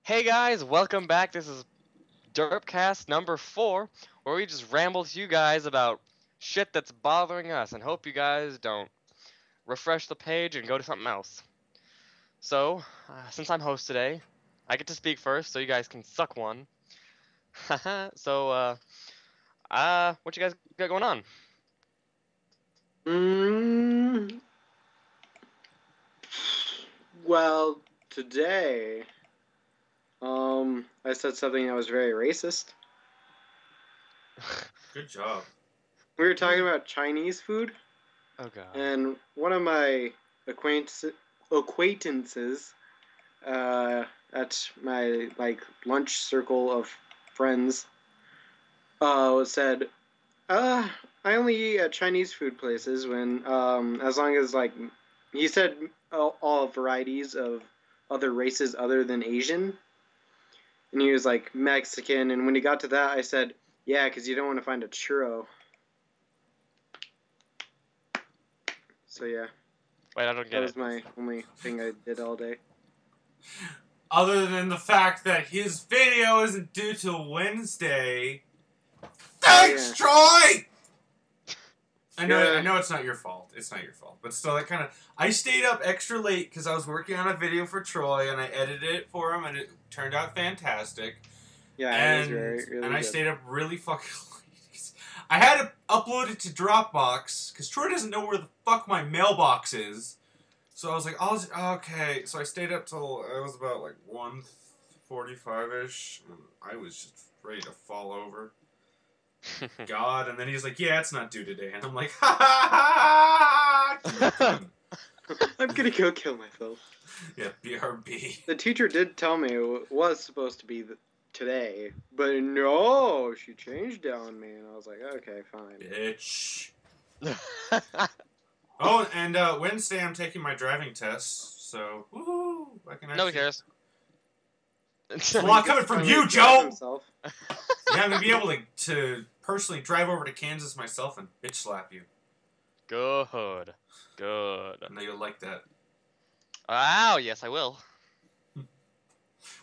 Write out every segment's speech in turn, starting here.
Hey guys, welcome back. This is Derpcast number 4, where we just ramble to you guys about shit that's bothering us and hope you guys don't refresh the page and go to something else. So, since I'm host today, I get to speak first so you guys can suck one. So, what you guys got going on? Well, today, I said something that was very racist. Good job. We were talking about Chinese food, Oh god. and one of my acquaintances at my lunch circle of friends said, I only eat at Chinese food places when as long as he said all varieties of other races other than Asian. And he was like Mexican, and when he got to that, I said, yeah, because you don't want to find a churro. So yeah. Wait, I don't get That it. was my only thing I did all day. Other than the fact that his video isn't due till Wednesday. Thanks, Troy! I know it's not your fault. It's not your fault. But still, that kind of... I stayed up extra late because I was working on a video for Troy, and I edited it for him, and it turned out fantastic. Yeah, it was really and I good. stayed up really fucking late. I had to upload it to Dropbox, because Troy doesn't know where the fuck my mailbox is. So I was like, okay. So I stayed up till it was about like 1:45-ish. I was just ready to fall over. God, and then he's like, yeah, it's not due today. And I'm like, ha ha ha! I'm gonna go kill myself. Yeah, BRB. The teacher did tell me it was supposed to be today, but no, she changed it on me, and I was like, okay, fine. Bitch. Oh, and Wednesday I'm taking my driving test, so woohoo! I can actually... Nobody cares. It's a lot coming from you, Joe! Yeah, I'm gonna be able to personally drive over to Kansas myself and bitch slap you. Good. Good. I know you'll like that. Oh, yes, I will.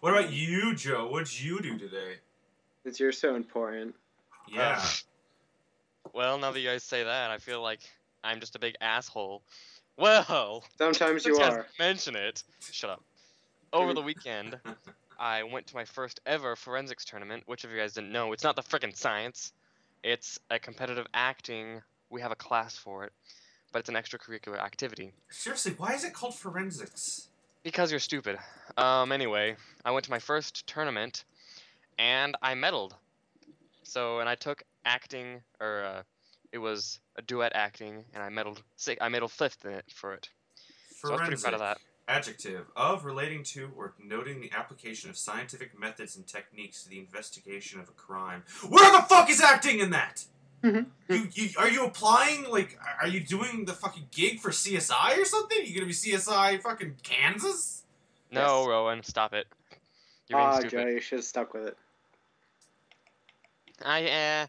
What about you, Joe? What'd you do today? Since you're so important. Yeah. Well, now that you guys say that, I feel like I'm just a big asshole. Well, sometimes you are. Mention it. Shut up. Over the weekend, I went to my first ever forensics tournament, which if you guys didn't know, it's not the frickin' science. It's a competitive acting. We have a class for it, but it's an extracurricular activity. Seriously, why is it called forensics? Because you're stupid. Anyway, I went to my first tournament, and I medaled. And I took acting, it was a duet acting, and I medaled 5th in it for it. Forensic. So I was pretty proud of that. Adjective, of, relating to, or noting the application of scientific methods and techniques to the investigation of a crime. Where the fuck is acting in that? Are you applying, are you doing the fucking gig for CSI or something? You gonna be CSI fucking Kansas? No, yes. Rowan, stop it. You're being stupid. Joe, you should have stuck with it. I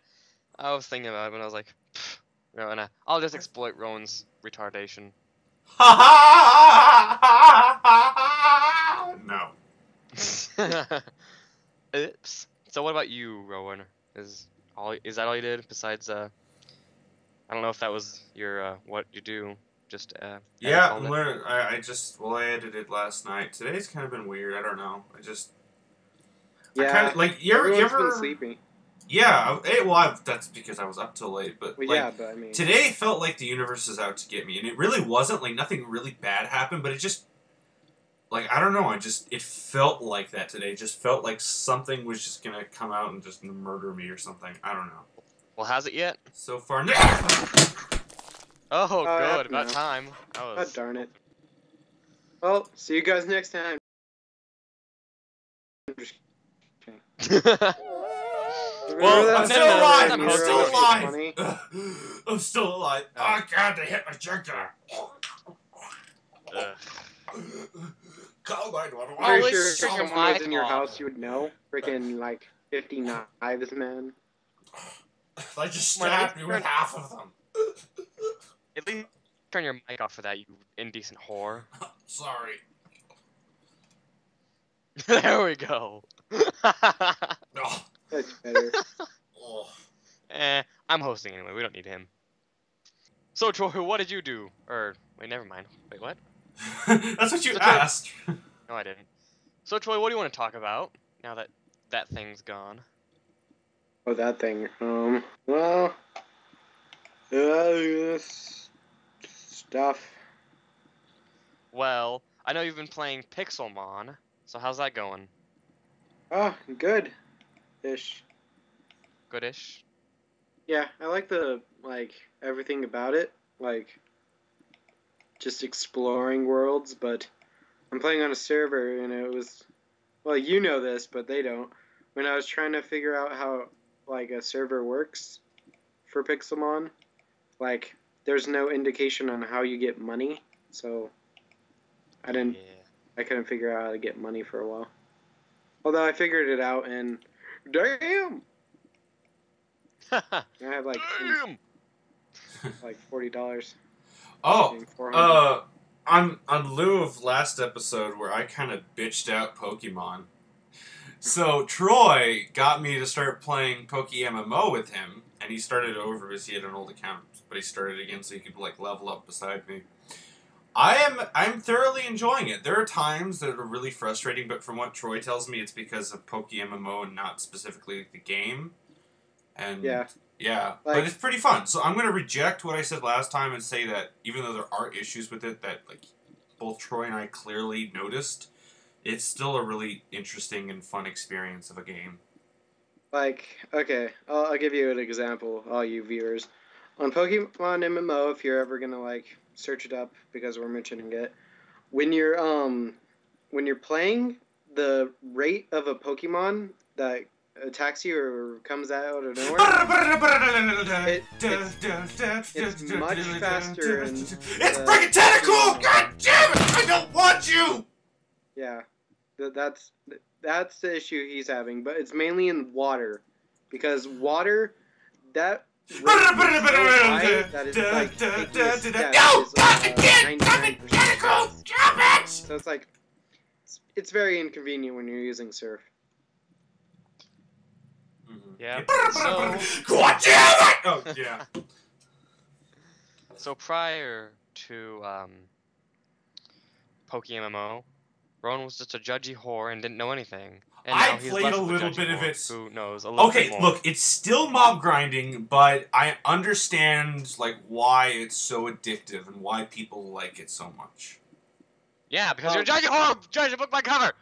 was thinking about it when I was like, Rowan, I'll just exploit Rowan's retardation. No. Oops. So what about you, Rowan? Is that all you did besides I don't know if that was your what you do. Just yeah, I edited last night. Today's kind of been weird. I don't know. Yeah. I kind of you ever been sleepy. Yeah, that's because I was up till late, but but I mean, today felt like the universe is out to get me, and it really wasn't. Nothing really bad happened, but it just I don't know. It felt like that today. It just felt like something was just gonna come out and just murder me or something. I don't know. Well, has it yet? So far, Oh, good. About time. God darn it. Well, see you guys next time. Well, I'm still alive. I'm still alive. Oh God, they hit my jugular. Call 911. I'm pretty sure if someone was in your house, you would know. Freaking 50 knives, man. They just stabbed me with half of them. At least turn your mic off for that, you indecent whore. Sorry. There we go. Oh. That's better. Oh. I'm hosting anyway. We don't need him. So Troy, what did you do? Or wait, never mind. Wait, what? That's what you So, Troy- asked. No, I didn't. So Troy, what do you want to talk about now that that thing's gone? Oh, that thing. Well, stuff. Well, I know you've been playing Pixelmon. So how's that going? Oh, good. Ish. Goodish. Yeah, I like everything about it. Like, just exploring worlds, but I'm playing on a server, and it was, well, you know this, but they don't. When I was trying to figure out how, like, a server works for Pixelmon, like, there's no indication on how you get money, so I couldn't figure out how to get money for a while. Although I figured it out, and damn! Yeah. I have, Damn! like $40. Oh, on lieu of last episode where I kind of bitched out Pokemon, so Troy got me to start playing PokeMMO with him, and he started over because he had an old account, but he started again so he could like level up beside me. I'm thoroughly enjoying it. There are times that are really frustrating, but from what Troy tells me, it's because of PokeMMO and not specifically the game. And yeah, but it's pretty fun. So I'm going to reject what I said last time and say that even though there are issues with it that like both Troy and I clearly noticed, it's still a really interesting and fun experience of a game. Like, okay, I'll give you an example, all you viewers. On Pokemon MMO, if you're ever gonna like search it up because we're mentioning it, when you're playing, the rate of a Pokemon that attacks you or comes out of nowhere, it's much faster. It's freaking tentacle! God damn it! I don't want you! Yeah, that's the issue he's having, but it's mainly in water, because water that. Rate is so high that it's like taking a step is 99%. So it's like it's very inconvenient when you're using Surf. Yeah. God damn it! Oh yeah. So prior to PokeMMO, Rowan was just a judgy whore and didn't know anything. And now I he's played less a of little judgy bit of whore it. who knows a little bit Okay, more. look, it's still mob grinding, but I understand like why it's so addictive and why people like it so much. Yeah, because you're a judgy whore! Judge a book by cover!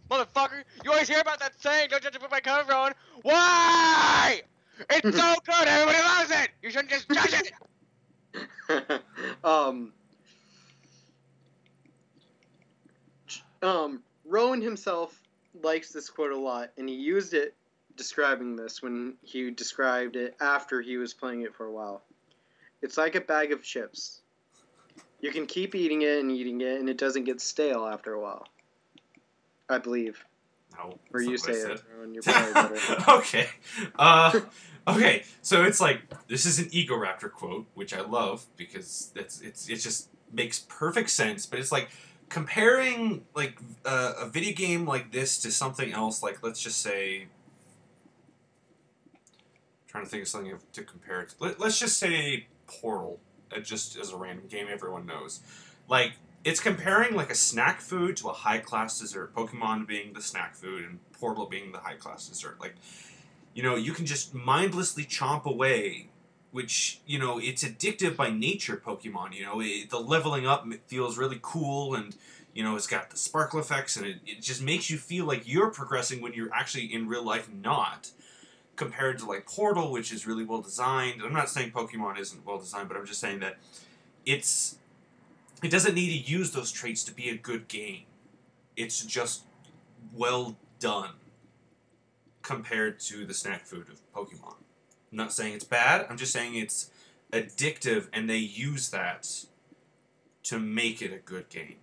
Motherfucker! You always hear about that saying, don't judge a book by cover, Rowan! Why? It's so good! Everybody loves it! You shouldn't just judge it! Rowan himself likes this quote a lot, and he used it describing this when he described it after he was playing it for a while. It's like a bag of chips. You can keep eating it, and it doesn't get stale after a while. I believe. No. Or you say it, Rowan. You're probably better. Okay. Okay, so it's like, this is an Egoraptor quote, which I love, because it just makes perfect sense, but it's like, comparing like a video game like this to something else, like let's just say, I'm trying to think of something to compare it to. Let's just say Portal, just as a random game everyone knows. Like, it's comparing like a snack food to a high class dessert. Pokemon being the snack food and Portal being the high class dessert. Like, you know, you can just mindlessly chomp away, which, you know, it's addictive by nature, Pokemon. You know, the leveling up feels really cool, and, you know, it's got the sparkle effects, and it just makes you feel like you're progressing when you're actually in real life not. Compared to, like, Portal, which is really well designed. I'm not saying Pokemon isn't well designed, but I'm just saying that it doesn't need to use those traits to be a good game. It's just well done compared to the snack food of Pokemon. I'm not saying it's bad, I'm just saying it's addictive, and they use that to make it a good game.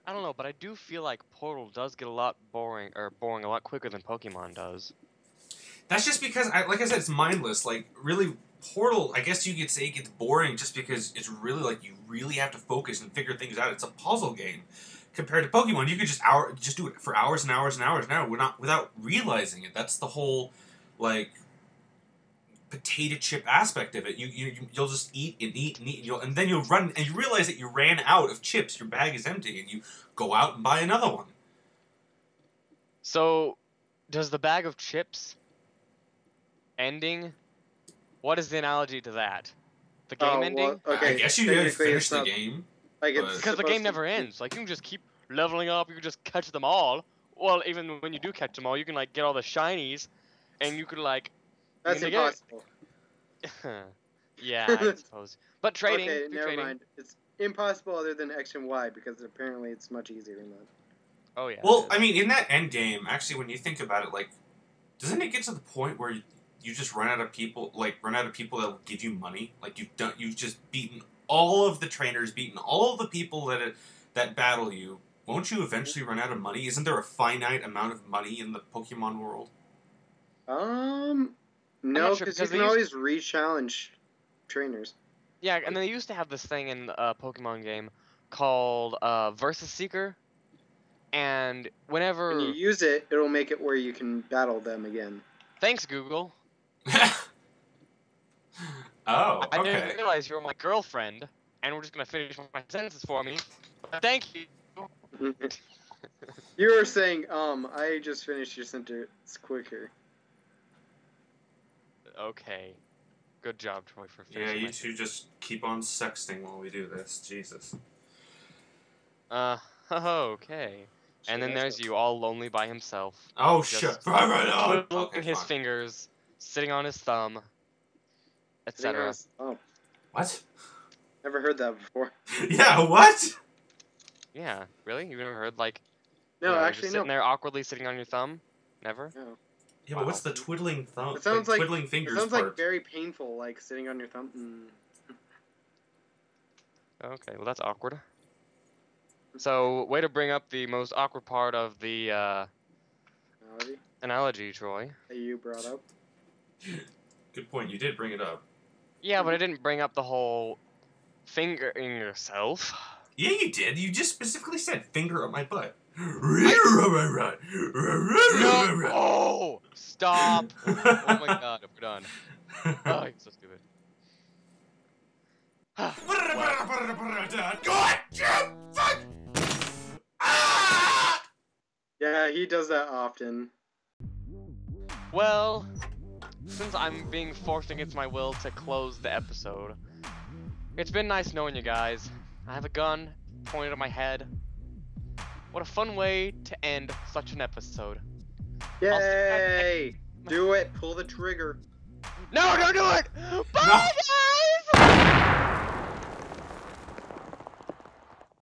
I don't know, but I do feel like Portal does get a lot boring a lot quicker than Pokemon does. That's just because, like I said, it's mindless. Like, really, Portal, I guess you could say it gets boring just because it's really, like, you really have to focus and figure things out. It's a puzzle game. compared to Pokemon, you could just do it for hours and hours and hours and hours without realizing it. That's the whole, like, potato chip aspect of it. You'll just eat and eat and eat, and then you'll run, and you realize that you ran out of chips. Your bag is empty, and you go out and buy another one. So, does the bag of chips ending? What is the analogy to that? The game ending? Well, okay, I guess you didn't finish the game. Like but- it's Because the game never ends. Like, you can just keep leveling up. You can just catch them all. Well, even when you do catch them all, you can, like, get all the shinies. And you could, like... That's you can impossible. Yeah, I suppose. But trading... Okay, through never trading. mind. It's impossible other than X and Y because apparently it's much easier than that. Oh, yeah. Well, I mean, in that end game, actually, when you think about it, like, doesn't it get to the point where you just run out of people that will give you money? Like, you've just beaten all of the trainers, beaten all of the people that battle you. Won't you eventually run out of money? Isn't there a finite amount of money in the Pokemon world? No, because you can always re-challenge trainers. Yeah, and they used to have this thing in a Pokemon game called Versus Seeker. And whenever... When you use it, it'll make it where you can battle them again. Thanks, Google. Oh, I okay. didn't realize you were my girlfriend, and we're just gonna finish my sentences for me. Thank you. You were saying, I just finished your sentence quicker. Okay. Good job, Troy, for Yeah, finishing you my two just keep on sexting while we do this. Jesus. Okay. And then there's you, all lonely by himself. Oh, Just shit. Right on. twiddling Okay, his fine. fingers, sitting on his thumb, etc. Oh, What? never heard that before. Yeah, what? Yeah, really? You've never heard, like, No, you know, actually, just no. sitting there awkwardly sitting on your thumb? Never? No. Yeah, but what's the twiddling thumb? It sounds like twiddling fingers It sounds part? like very painful, like sitting on your thumb. Okay, well, that's awkward. So, way to bring up the most awkward part of the analogy, Troy. That you brought up. Good point. You did bring it up. Yeah, but I didn't bring up the whole fingering yourself. Yeah, you did. You just specifically said finger up my butt. No! Oh! Stop! Oh my god, we're done. Oh, you're so stupid. Yeah, he does that often. Well, since I'm being forced against my will to close the episode, it's been nice knowing you guys. I have a gun pointed at my head. What a fun way to end such an episode. Yay! Do it! Pull the trigger. No, don't do it! Bye, No. guys!